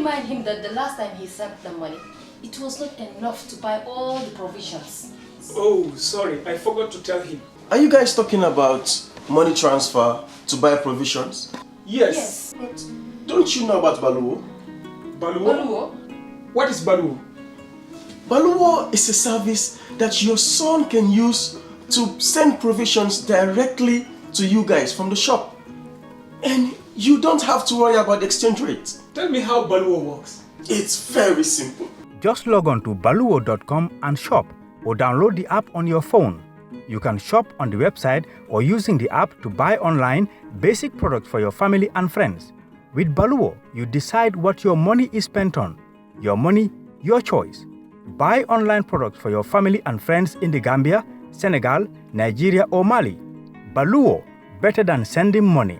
remind him that the last time he sent the money, it was not enough to buy all the provisions. Oh, sorry, I forgot to tell him. Are you guys talking about money transfer to buy provisions? Yes. But don't you know about Baluwo? Baluwo? What is Baluwo? Baluwo is a service that your son can use to send provisions directly to you guys from the shop. And you don't have to worry about the exchange rate. Tell me how Baluwo works. It's very simple. Just log on to baluwo.com and shop, or download the app on your phone. You can shop on the website or using the app to buy online basic products for your family and friends. With Baluwo, you decide what your money is spent on. Your money, your choice. Buy online products for your family and friends in the Gambia, Senegal, Nigeria or Mali. Baluwo, better than sending money.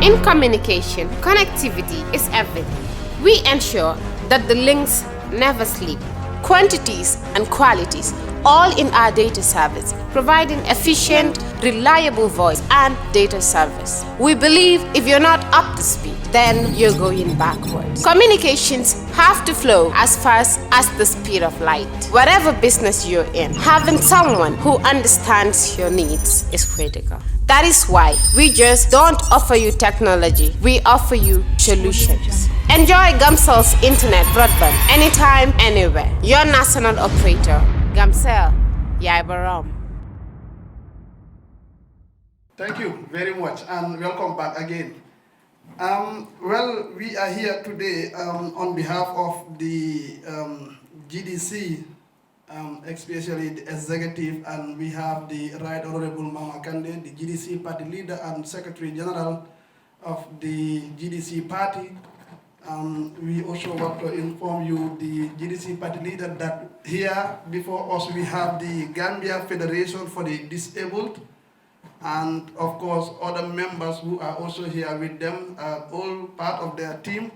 In communication, connectivity is everything. We ensure that the links never sleep. Quantities and qualities, all in our data service, providing efficient, reliable voice and data service. We believe if you're not up to speed, then you're going backwards. Communications have to flow as fast as the speed of light. Whatever business you're in, having someone who understands your needs is critical. That is why we just don't offer you technology, we offer you solutions. Enjoy Gamcel's internet broadband anytime, anywhere. Your national operator, Gamcel, Yaibaram. Thank you very much and welcome back again. Well, we are here today on behalf of the GDC, especially the executive, and we have the Right Honorable Mamma Kandeh, the GDC party leader and Secretary General of the GDC party. We also want to inform you, the GDC party leader, that here before us we have the Gambia Federation for the Disabled, and of course other members who are also here with them, all part of their team.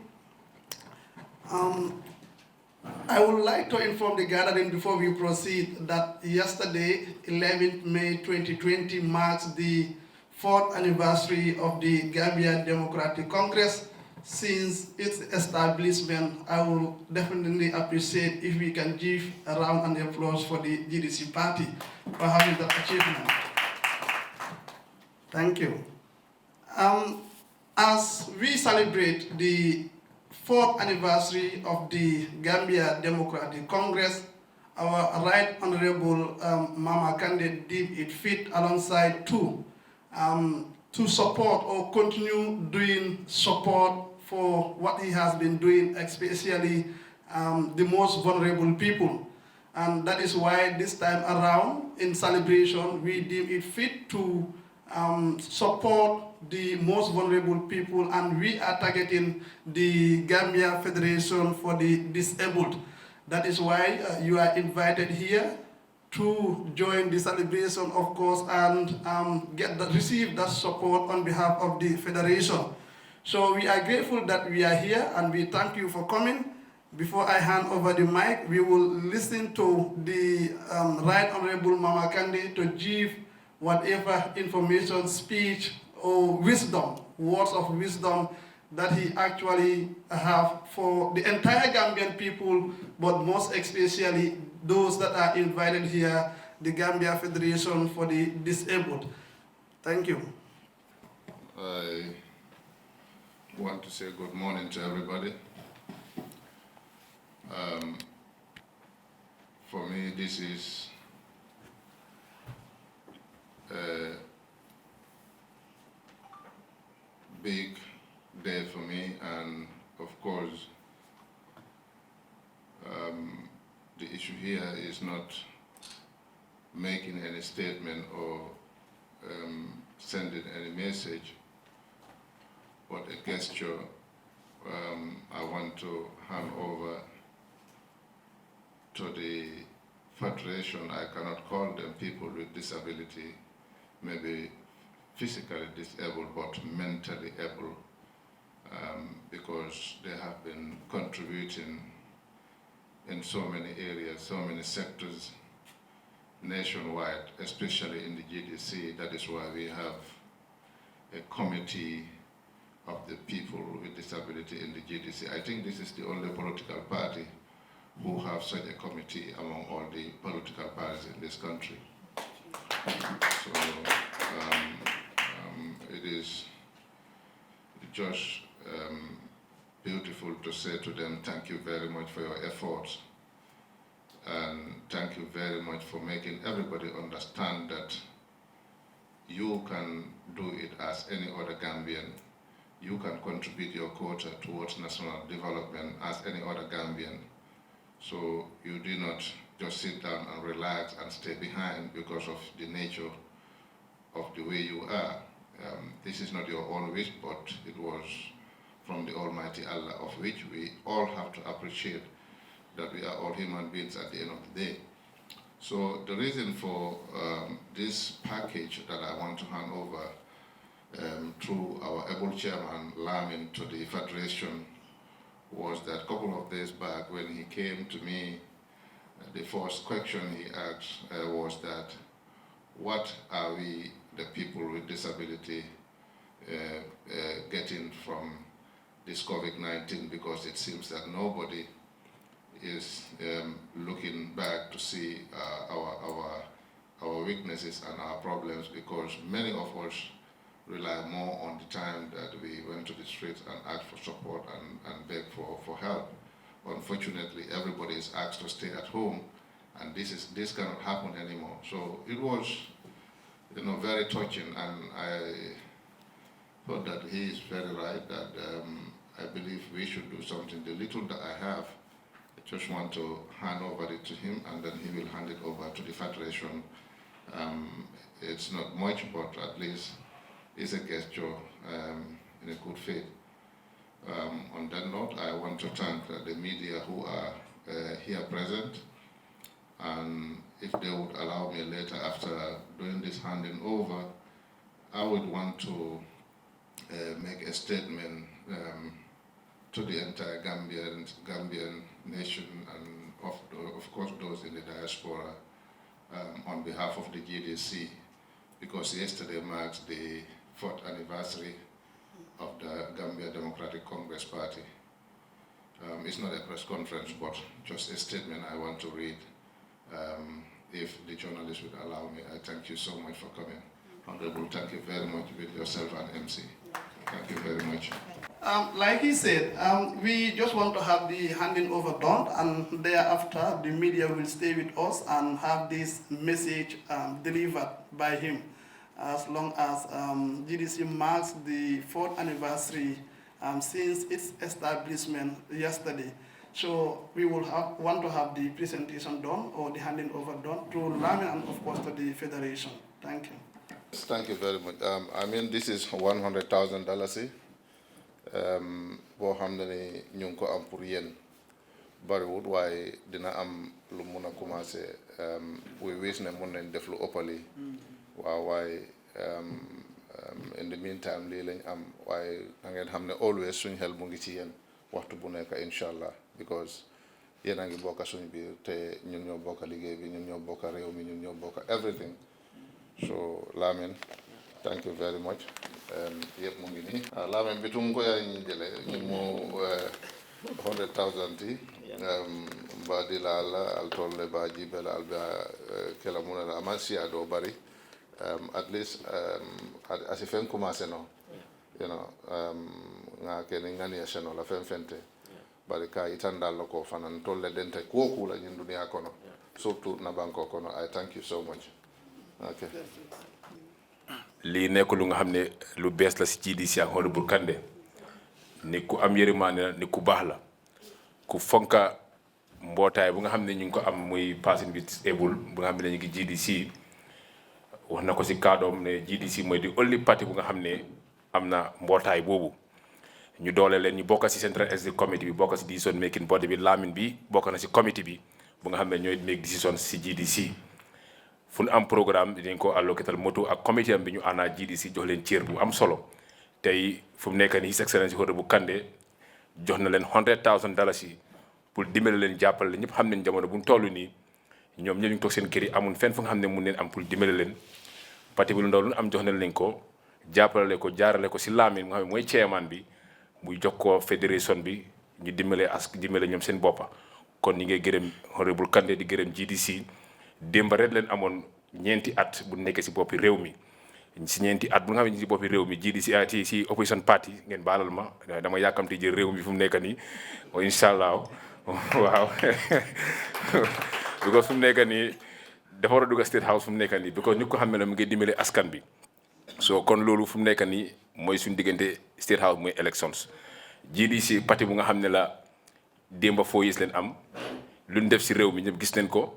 I would like to inform the gathering before we proceed that yesterday, 11th May 2020, marks the 4th anniversary of the Gambia Democratic Congress. Since its establishment, I will definitely appreciate if we can give a round of applause for the GDC party for having that achievement. Thank you. As we celebrate the 4th anniversary of the Gambia Democratic Congress, our Right Honorable Mamma Kandeh deemed it fit alongside to support or continue doing support for what he has been doing, especially the most vulnerable people. And that is why this time around, in celebration, we deem it fit to support the most vulnerable people, and we are targeting the Gambia Federation for the Disabled. That is why you are invited here to join the celebration, of course, and receive that support on behalf of the Federation. So we are grateful that we are here, and we thank you for coming. Before I hand over the mic, we will listen to the Right Honorable Mamma Kandeh to give whatever information, speech, or wisdom, words of wisdom that he actually have for the entire Gambian people, but most especially those that are invited here, the Gambia Federation for the Disabled. Thank you. I want to say good morning to everybody. For me, this is a big day for me, and of course, the issue here is not making any statement or sending any message, but a gesture. I want to hand over to the federation, I cannot call them people with disability, maybe physically disabled but mentally able, because they have been contributing in so many areas, so many sectors nationwide, especially in the GDC. That is why we have a committee of the people with disability in the GDC. I think this is the only political party who have such a committee among all the political parties in this country. So it is just beautiful to say to them, thank you very much for your efforts, and thank you very much for making everybody understand that you can do it as any other Gambian. You can contribute your quota towards national development as any other Gambian. So you do not just sit down and relax and stay behind because of the nature of the way you are. This is not your own wish, but it was from the Almighty Allah, of which we all have to appreciate that we are all human beings at the end of the day. So the reason for this package that I want to hand over through our able chairman, Lamin, to the Federation was that a couple of days back when he came to me, the first question he asked was that, what are we, the people with disability, getting from this COVID-19, because it seems that nobody is looking back to see our weaknesses and our problems, because many of us rely more on the time that we went to the streets and asked for support and beg for help. Unfortunately, everybody is asked to stay at home, and this cannot happen anymore. So it was, very touching, and I thought that he is very right, that I believe we should do something. The little that I have, I just want to hand over it to him, and then he will hand it over to the Federation. It's not much, but at least it's a gesture in a good faith. On that note, I want to thank the media who are here present, and if they would allow me later, after doing this handing over, I would want to make a statement to the entire Gambian nation, and of course those in the diaspora, on behalf of the GDC, because yesterday marks the 4th anniversary of the Gambia Democratic Congress Party. It's not a press conference, but just a statement I want to read. If the journalists would allow me, I thank you so much for coming. Honorable, thank you very much with yourself and MC. Thank you very much. Like he said, we just want to have the handing over done, and thereafter the media will stay with us and have this message delivered by him, as long as GDC marks the 4th anniversary since its establishment yesterday. So we will want to have the presentation done, or the handing over done, to Lamin and of course to the Federation. Thank you. Thank you very much. I mean, this is $100,000. Boo xam ne ni ñu ngi ko am pour yéen bariwul, waaye dina am lu mun a commencé buy wiis ne mun nañ def lu ëppali waaw, waaye in the meantime lii lañ am, waaye da ngeen xam ne always suñ xel mu ngi ci yéen waxtu bu nekk incha allah, because yéen a ngi bokk suñ biir te ñun ñoo bokk liggéey bi, ñun ñoo bokk réew mi, ñun ñoo bokk everything. So Lamin, thank you very much. Yep, mu ngi nii Lamin bitum ko yaa ñu jële ñu mu 100,000 ti mba di la al tolle ba jibela al ba kala mun la amansia do bari, at least asi fen commencé no, nga kene ngani ya seno la fen fente bari ka itandal ko fanan tolle dente ko kula ñin duniya kono, surtout na banko kono. I thank you so much. Okay. Lii nekk lu nga xam ne lu bees la si GDC ak Hon.Mamma Kandeh, ni ku am yërmande la, ni ku baax la, ku fonka mbootaay bu nga xam ne ñu ngi ko am muy person with disabled bu nga xam ne ñu ngi GDC. wax na ko si kàddoom ne GDC mooy di only party bu nga xam ne am na mbootaay boobu. ñu doole leen ñu bokk si Central Executive Committee bi, bokk si decision making body bi, Lamin bi bokk na si committee bi, bu nga xam ne ñooy make decision si GDC fu ñu am programme dinañ ko allocatal moto ak comité am bi ñu ana GDC jox leen cër bu am solo tey fu mu nekk nii His Excellency Hon.Mamma Kandeh jox na leen $100,000 yi pour dimbale leen jàppale leen ñëpp xam nañ jamono bu ñu toll nii ñoom ñoo ñu toog seen kër yi amul fenn fu nga xam ne mun neen am pour dimbale leen parti bi lu ndaw lu am jox nañ leen ko jàppale ko jaarale ko si Lamin nga xam ne mooy chairman bi muy jox ko fédération bi ñu dimbale ñoom seen boppa kon ñi ngay gërëm Hon.Mamma Kandeh di gërëm GDC démba rek leen amoon 4 at bu nekkee si boppi réew mi si 4 at bu nga xam ne si boppi réew mi GDC si opposition party ngeen baalal ma dama yàkkamti jël réew mi fu mu nekk nii incha allah waaw because fu mu nekk nii dafa war a dugg State House fu mu nekk nii because ñu ko xam ne mu ngi dimbale askan bi so kon loolu fu mu nekk nii mooy suñu diggante State House mooy elections GDC parti bu nga xam ne la démba 4 years leen am lu ñu def si réew mi ñëpp gis nañ ko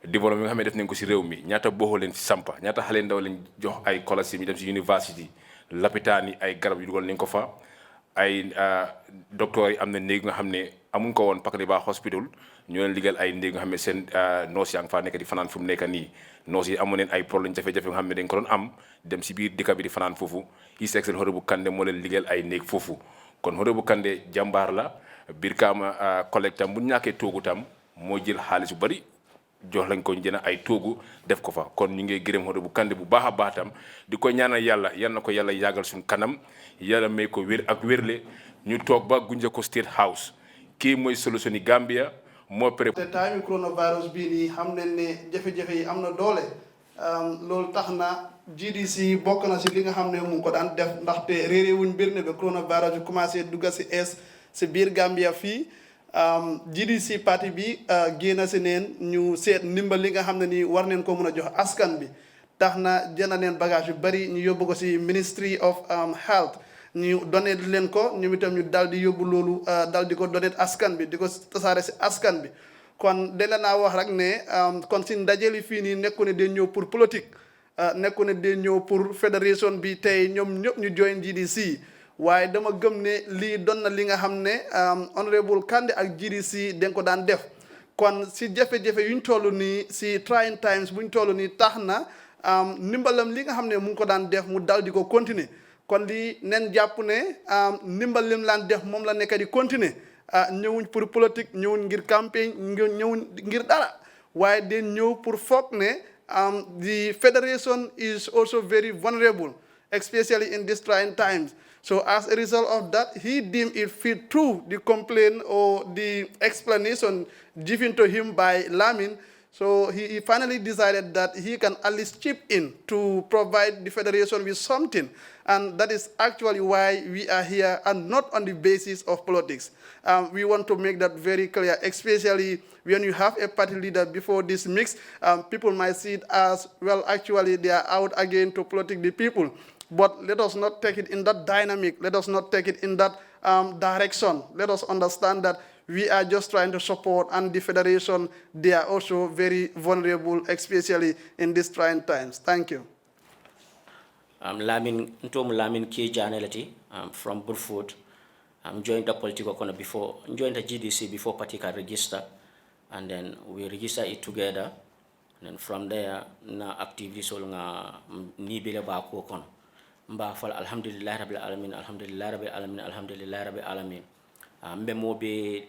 développement nga xam ne def nañ ko si réew mi ñaata booxoo leen fi sampa ñaata xale ndaw leen jox ay collège yi dem si university lapitaan yi ay garab yu dugal nañ ko fa ay docteur yi am na néeg nga xam ne amuñ ko woon Pakaliba hospital ñoo leen liggéeyal ay néeg nga xam ne seen noos yaa ngi faa nekk di fanaan fu mu nekk nii noos yi amu neen ay problème jafe-jafe nga xam ne dañ ko doon am dem si biir dëkk bi di fanaan foofu His Excellency Hon.Mamma Kandeh moo leen liggéeyal ay néeg foofu kon Hon.Mamma Kandeh jàmbaar la biir kaama collecte tam bu ñàkkee toogu tam moo jël xaalis bu bari jox lañ ko jëna ay toogu def ko fa kon ñu ngi gërëm Hon.Mamma Kandeh bu baax a baax tam di ko ñaanal yàlla yal na ko yàlla yàggal suñu kanam yàlla may ko wér ak wérle ñu toog ba gunge ko State House kii mooy solution yi Gambia moo pré te time coronavirus bii nii xam nañ ne jafe-jafe yi am na doole loolu tax na GDC bokk na si li nga xam ne mu ngi ko daan def ndaxte réeré wuñ mbir ne ba coronavirus bi commencé dugga si biir Gambia fii GDC parti bi génn si neen ñu seet ndimbal li nga xam ne nii war neen ko mën a jox askan bi tax na jënd neen bagage yu bari ñu yóbbu ko si Ministry of Health ñu donate leen ko ñu itam ñu dal di yóbbu loolu dal di ko donate askan bi di ko tasaare si askan bi kon de la naa wax rek ne kon si ndajeli fii nii nekku ne de ñëw pour politique nekku ne de ñëw pour fédération bi tey ñoom ñëpp ñu join GDC waaye dama gëm ne lii doon na li nga xam ne Hon.Mamma Kandeh ak GDC dañ ko daan def kon si jafe-jafe yuñ toll nii si trying times buñ toll nii tax na ndimbalam li nga xam ne mu ngi ko daan def mu dal di ko continuer kon lii nen jàpp ne ndimbal lim laan def moom la nekk di continuer ñëwuñ pour politique ñëwuñ ngir campagne ñëwuñ ngir dara waaye den ñëw pour foog ne the federation is also very vulnerable especially in these trying times. So as a result of that, he deemed it fit through the complaint or the explanation given to him by Lamin. So he finally decided that he can at least chip in to provide the federation with something. And that is actually why we are here and not on the basis of politics. We want to make that very clear, especially when you have a party leader before this mix, people might see it as, well, actually they are out again to politic the people. But let us not take it in that dynamic. Let us not take it in that direction. Let us understand that we are just trying to support, and the federation, they are also very vulnerable, especially in these trying times. Thank you. Lamin Key Janelati from Burfoot. Joined the political corner before, joined the GDC before particular register, and then we register it together. And then from there, na activities all nga nibile ba ko kon. Mba fal alhamdulillah rabbil alamin, alhamdulillah rabbil alamin, alhamdulillah rabbil alamin. Mbe mobe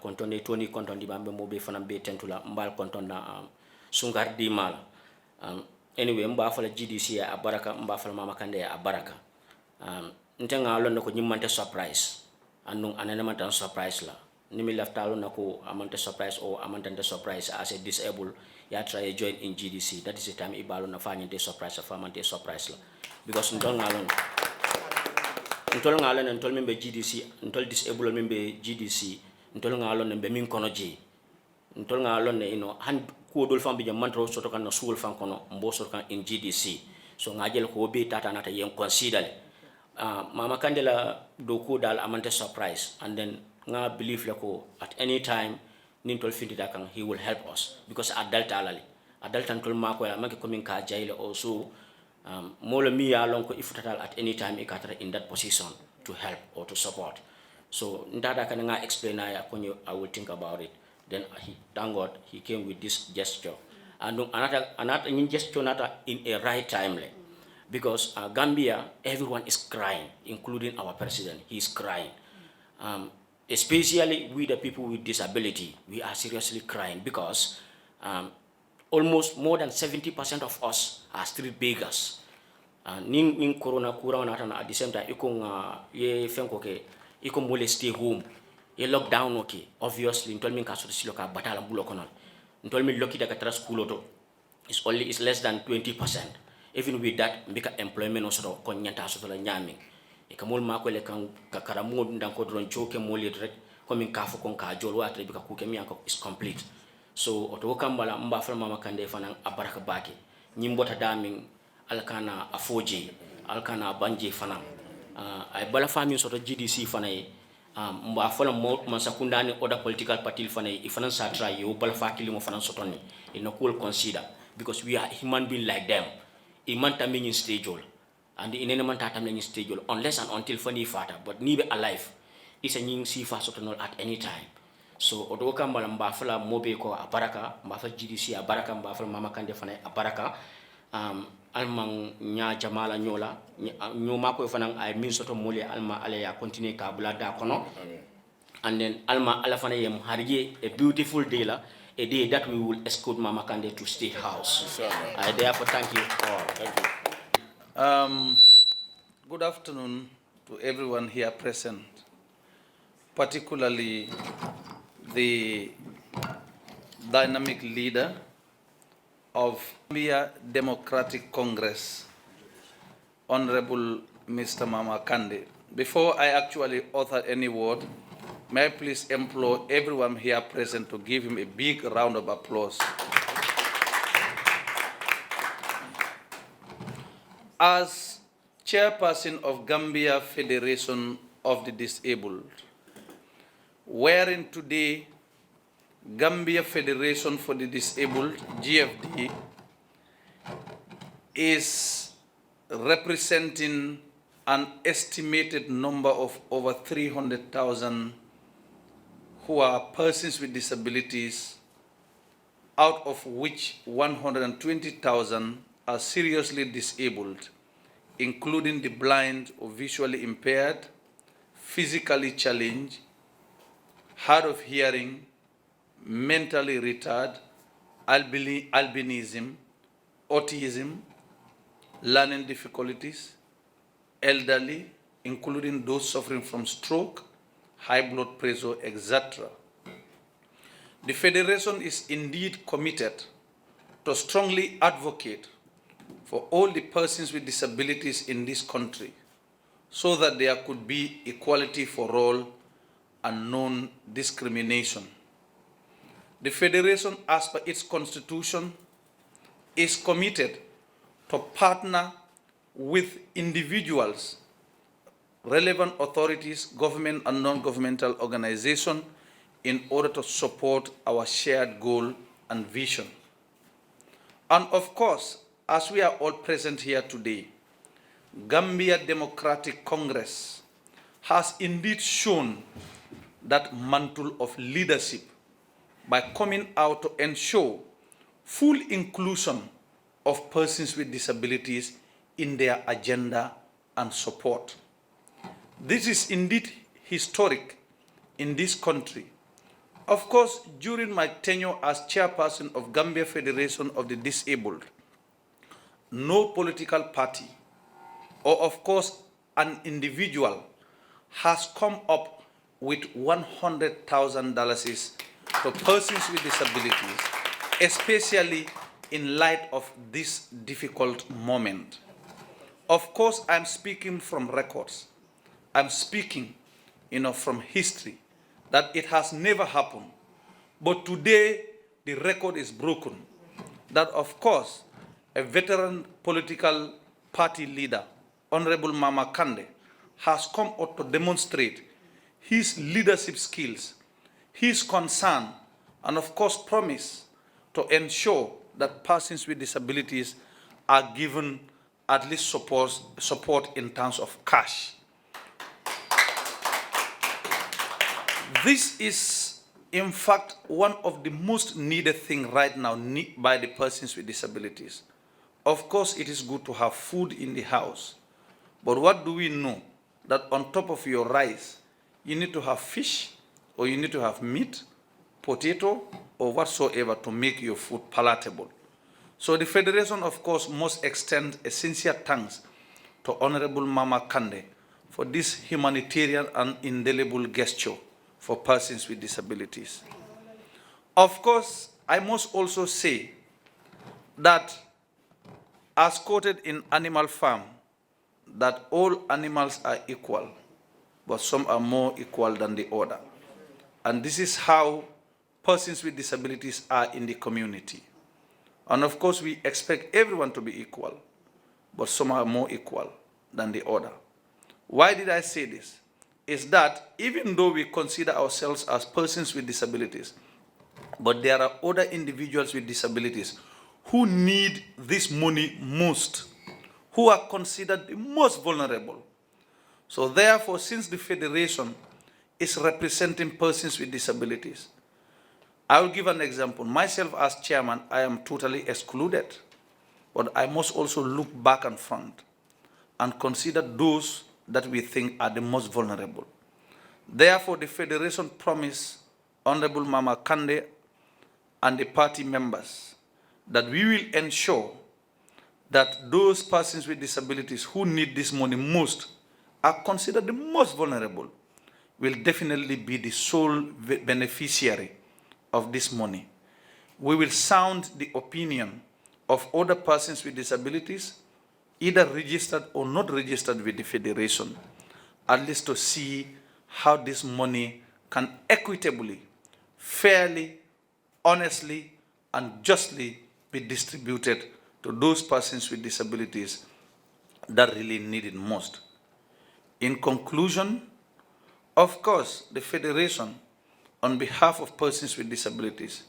kontonde toni kontondi ba mbe mobe fana be tentula mbal kontonda sungar di mala. Anyway, mba fal GDC ya abaraka, mba fal Mama Kandeh ya abaraka. Ntenga lon ko nyimante surprise. Anung ananamanta surprise la. Nimi laftalo nako amante surprise or amante surprise as a disabled ya try join in GDC. That is the time ibalo na fanyante surprise afamante surprise la. Because ntol ngalon ntol membe GDC, ntol disabled membe GDC, ntol ngalon membe min kono je. Ntol ngalon ne han ko dol fam bi jam mantro soto kan no sul fan kono mbo soto kan in GDC. So ngajel ko be tata nata yen consider. Mama Kandeh la doku dal amante surprise, and then nga believe lako at any time nintol findita kan he will help us because adult antol mako ya make coming ka jaile also molo mi ya lon ko ifutatal at any time ikatra in that position to help or to support. So ndada kan nga explain ya konyo I will think about it. Then thank God, he came with this gesture. And another gesture in a right time. Because Gambia, everyone is crying, including our president. He's crying. Especially we, the people with disability, we are seriously crying because almost more than 70% of us are street beggars. Ning corona at the same time, ye fenko ke iko mole stay home. Ye lockdown okay. Obviously, ntol min kaso silo ka batala bulo kono. Ntol min loki daga tra school auto. It's less than 20%. Even with that, make employment also kon nyanta so la nyami. E kamol mako le kan kakaramu ndan ko dron choke mole direct komin kafo kon ka jolo atre bika ku kemi anko is complete. So oto kambala mba fa Mama Kandeh fanan abaraka bake. Nyimbota daming alkana afoje, alkana banje fanan. Ay bala fami soto GDC fanay mba fola mo man sakundani other political party fanay ifanan sa try yo bala fakili mo fanan sotoni. It no cool consider because we are human being like them. Iman taming in stage all. And the inene man tatam in stage all unless and until funny fata, but neither alive is a new sea sotonol at any time. So odoka mbala fala mobe ko abaraka, mbafa GDC abaraka, mbafa Mama Kandeh fanay abaraka. Almang nya jamala nyola nyoma ko fanang ay min soto mole alma ale ya continue ka bulada kono. And then alma ala fanay yem harje a beautiful day la, a day that we will escort Mama Kandeh to State House. I therefore thank you all. Thank you. Good afternoon to everyone here present, particularly the dynamic leader of Gambia Democratic Congress, Honorable Mr. Mamma Kandeh. Before I actually author any word, may I please implore everyone here present to give him a big round of applause. As chairperson of Gambia Federation of the Disabled, wherein today Gambia Federation for the Disabled, GFD, is representing an estimated number of over 300,000 who are persons with disabilities, out of which 120,000 are seriously disabled, including the blind or visually impaired, physically challenged, hard of hearing, mentally retarded, albinism, autism, learning difficulties, elderly, including those suffering from stroke, high blood pressure, etc. The Federation is indeed committed to strongly advocate for all the persons with disabilities in this country so that there could be equality for all and non-discrimination. The Federation, as per its constitution, is committed to partner with individuals, relevant authorities, government and non-governmental organizations in order to support our shared goal and vision. And of course, as we are all present here today, Gambia Democratic Congress has indeed shown that mantle of leadership by coming out to ensure full inclusion of persons with disabilities in their agenda and support. This is indeed historic in this country. Of course, during my tenure as chairperson of Gambia Federation of the Disabled, no political party or of course an individual has come up with $100,000 to persons with disabilities, especially in light of this difficult moment. Of course, I'm speaking from records. I'm speaking, from history, that it has never happened. But today, the record is broken. That, of course, a veteran political party leader, Honorable Mamma Kandeh, has come out to demonstrate his leadership skills, his concern, and of course promise to ensure that persons with disabilities are given at least support in terms of cash. This is in fact, one of the most needed things right now by the persons with disabilities. Of course, it is good to have food in the house. But what do we know? That on top of your rice, you need to have fish, or you need to have meat, potato, or whatsoever to make your food palatable. So the Federation, of course, must extend a sincere thanks to Hon.Mamma Kandeh for this humanitarian and indelible gesture for persons with disabilities. Of course, I must also say that, as quoted in Animal Farm, that all animals are equal, but some are more equal than the other. And this is how persons with disabilities are in the community. And of course, we expect everyone to be equal, but some are more equal than the other. Why did I say this? Is that even though we consider ourselves as persons with disabilities, but there are other individuals with disabilities who need this money most, who are considered the most vulnerable. So therefore, since the Federation is representing persons with disabilities, I will give an example. Myself as chairman, I am totally excluded, but I must also look back and front and consider those that we think are the most vulnerable. Therefore, the Federation promised Hon.Mamma Kandeh and the party members that we will ensure that those persons with disabilities who need this money most are considered the most vulnerable will definitely be the sole beneficiary of this money. We will sound the opinion of other persons with disabilities, either registered or not registered with the Federation, at least to see how this money can equitably, fairly, honestly, and justly be distributed to those persons with disabilities that really need it most. In conclusion, of course, the Federation, on behalf of persons with disabilities,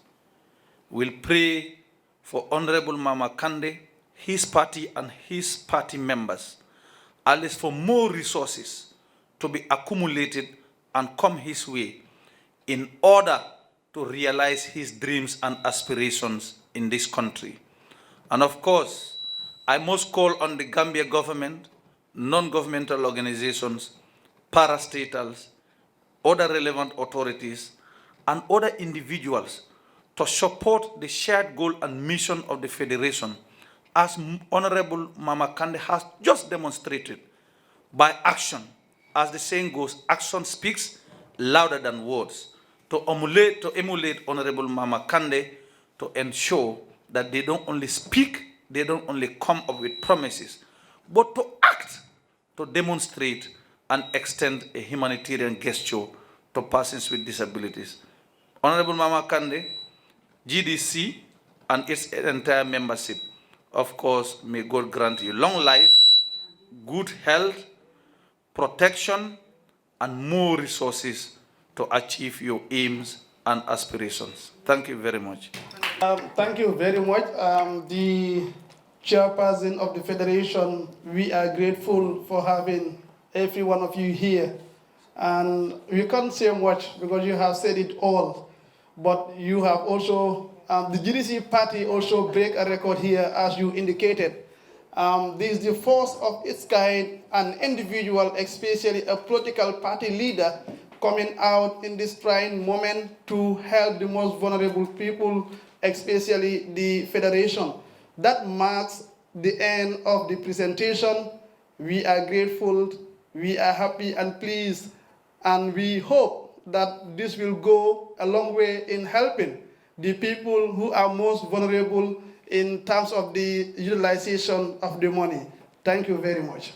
will pray for Hon.Mamma Kandeh, his party and his party members, at least for more resources to be accumulated and come his way in order to realize his dreams and aspirations in this country. And of course, I must call on the Gambia government, non-governmental organizations, parastatals, other relevant authorities, and other individuals to support the shared goal and mission of the Federation, as Hon.Mamma Kandeh has just demonstrated by action. As the saying goes, action speaks louder than words. To emulate Hon.Mamma Kandeh, to ensure that they don't only speak, they don't only come up with promises, but to act, to demonstrate and extend a humanitarian gesture to persons with disabilities. Hon.Mamma Kandeh, GDC, and its entire membership, of course, may God grant you long life, good health, protection, and more resources to achieve your aims and aspirations. Thank you very much. Thank you very much. The chairperson of the Federation, we are grateful for having every one of you here. And we can't say much because you have said it all. But you have also, the GDC party also break a record here, as you indicated. This is the first of its kind, an individual, especially a political party leader, coming out in this trying moment to help the most vulnerable people, especially the Federation. That marks the end of the presentation. We are grateful, we are happy and pleased, and we hope that this will go a long way in helping the people who are most vulnerable in terms of the utilization of the money. Thank you very much.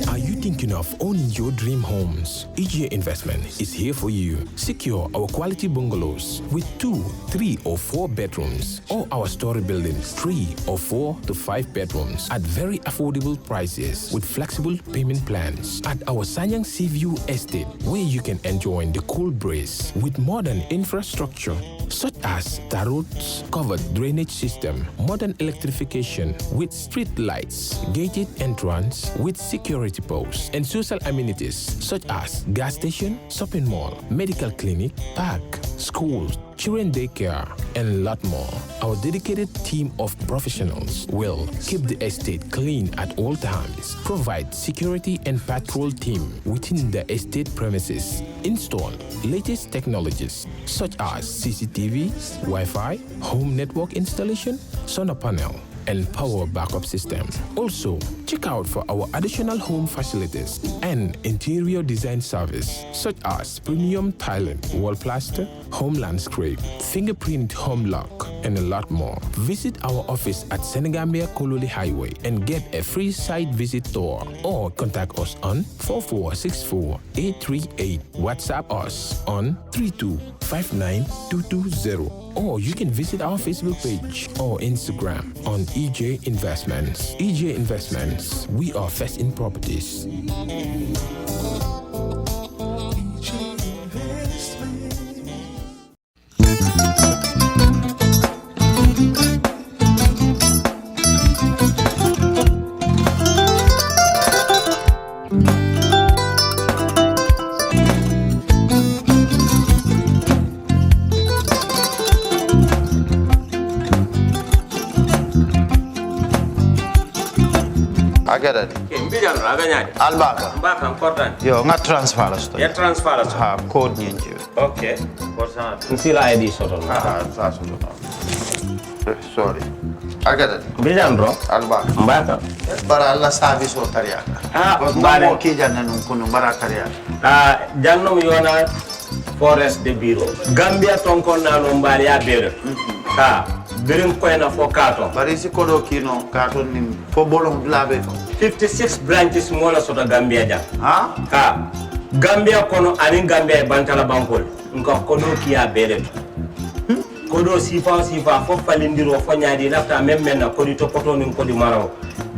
Are you thinking of owning your dream homes? EJ Investment is here for you. Secure our quality bungalows with 2, 3, or 4 bedrooms, or our story buildings, 3 or 4 to 5 bedrooms at very affordable prices with flexible payment plans at our Sanyang Seaview Estate, where you can enjoy the cool breeze with modern infrastructure such as tar roads, covered drainage system, modern electrification with street lights, gated entrance with security posts, shops, and social amenities such as gas station, shopping mall, medical clinic, park, schools, children daycare, and a lot more. Our dedicated team of professionals will keep the estate clean at all times, provide security and patrol team within the estate premises, install latest technologies such as CCTV, Wi-Fi, home network installation, solar panel, and power backup system. Also, check out for our additional home facilities and interior design service such as premium tiling, wall plaster, home landscape, fingerprint home lock, and a lot more. Visit our office at Senegambia Kololi Highway and get a free site visit tour, or contact us on 4464838. WhatsApp us on 3259220. Or you can visit our Facebook page or Instagram on EJ Investments. EJ Investments, we are first in properties. Agada. Mbijan aganyadi. Albaka. Mbaka important. Yo, nga transfer la sto. Ya transfer la sto. Ha, code nyingi. Okay. What's Nsila ID soto. Ah, sa soto. Sorry. Agada. Mbijan bro. Albaka. Mbaka. Bara alla service o tariya. Ah, mbare ki janna nun kunu bara tariya. Ah, jannom yona forest de bureau. Gambia tonkon na no mbali ya bere. Ha. Birin koyna fo kato. Bari si kodo kino kato ni fo bolong blabe to. 56 branches mola soto Gambia ja. Ha? Ha. Gambia kono ani Gambia bantala bankol. Nko kodo kiya bere to. Kodo sifa fo falindiro fo nyaadi lafta memmen na kodi to poto nin kodi maraw.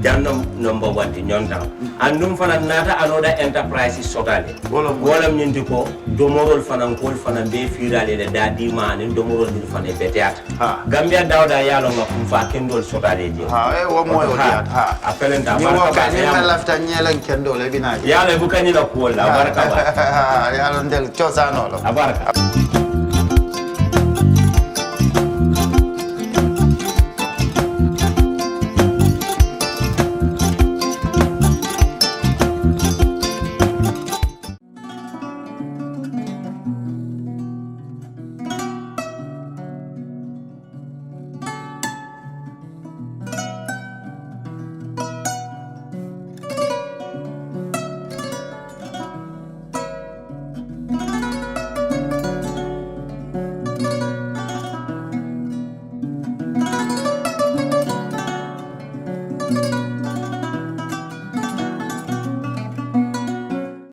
Jannom number 1 ti nyonta. Andum fana nata anoda enterprise sotale. Wolam nyindi ko domorol fana kol fana be firale de dadi ma ni domorol ni fana beteat. Gambia dawda yalo nga kumfa kendol sotale je. Ha, wo moyo diat ha. Apelenta baraka. Ni wo kani na lafta nyelen kendol e bina. Yalo bukani na ko la baraka ba. Yalo ndel chosano lo. Abaraka.